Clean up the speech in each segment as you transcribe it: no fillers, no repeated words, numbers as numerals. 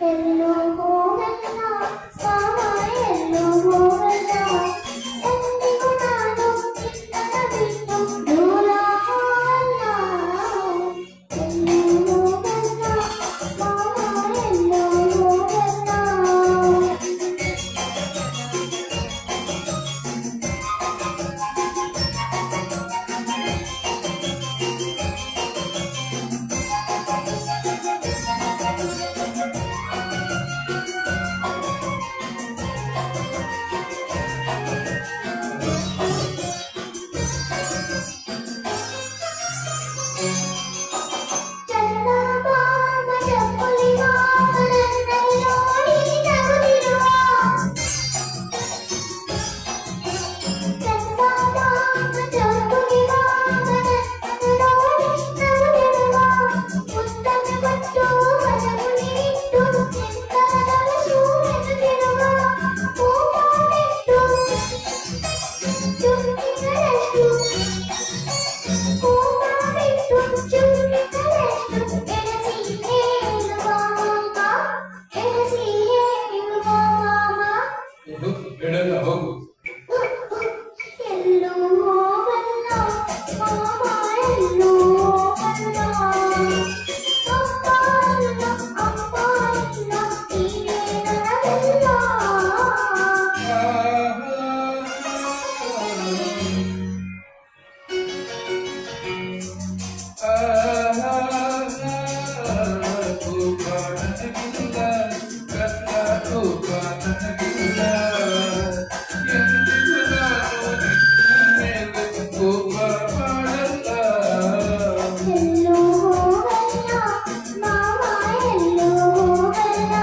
ಎಲ್ಲೋ ಹೋಗಲ್ಲ ಮಾವ ಎಲ್ಲೋ ಹೋಗಲ್ಲ ಎಂದಿಗೂ ನಾನು ನಿನ್ನನ್ನು ಬಿಟ್ಟು ದೂರ ಹೋಗಲ್ಲ ಎಲ್ಲೋ ಹೋಗಲ್ಲ ಮಾವ ಎಲ್ಲೋ ಹೋಗಲ್ಲ ಹೋಗು ಎಲ್ಲೋ ಹೋಗಲ್ಲ ಮಾವ ಎಲ್ಲೋ ಹೋಗಲ್ಲ ಅಪ್ಪ ಇಲ್ಲ ಅಪ್ಪ ಇಲ್ಲ ನೀನೇ ನನಗೆಲ್ಲ ಎಲ್ಲೋ ಹೋಗಲ್ಲ ಮಾವ ಎಲ್ಲೋ ಹೋಗಲ್ಲ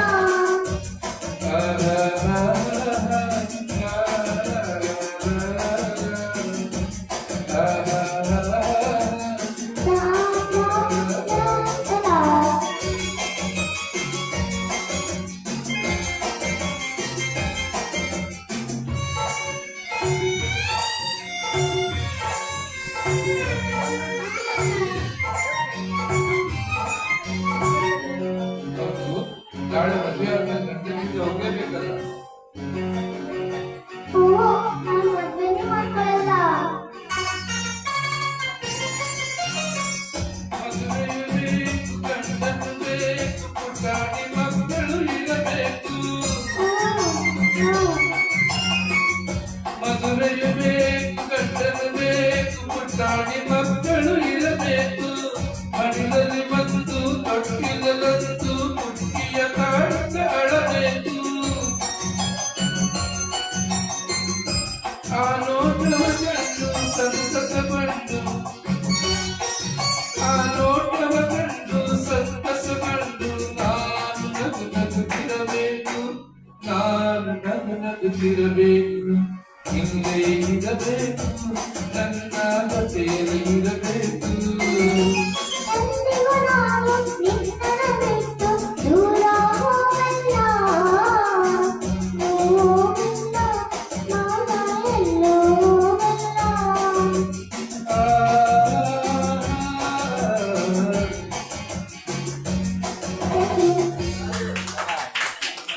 ನಾಳೆ ಮದುವೆ ಆದ್ಮೇಲೆ ಗಂಟೆಗೆ ಹೋಗ್ಲೇಬೇಕಲ್ಲ. ಓ ನಾನು ಮದ್ವೆನೇ ಮಾಡ್ಕೊಳ್ಳಲ್ಲ ಮದುವೆಯಬೇಕು, ಗಂಡನು ಬೇಕು, ಪುಟಾಣಿ ಮಕ್ಕಳು ಇರಬೇಕು. ಮದುವೆಯಬೇಕು, ಗಂಡನು ಬೇಕು, ಪುಟಾಣಿ ಮಕ್ಕಳು ಇರಬೇಕು. ಮಡಿಲಲ್ಲಿ ಬಂದು ತೊಟ್ಟಿಲಲ್ಲಂತೂ ಮುಟ್ಟಿಯ ಕಾಟ ಅಳಬೇಕು. ಆ ನೋಟವ ಕಂಡು ಸಂತಸ ಪಟ್ಟು, ಆ ನೋಟವ ಕಂಡು ಸಂತಸ ಕಂಡು ನಾನು ನಗು ನಗುತ್ತಿರಬೇಕು, ನಾನು ನಗು ನಗುತ್ತಿರಬೇಕು, ಹಿಂದೆ ಇರಬೇಕು.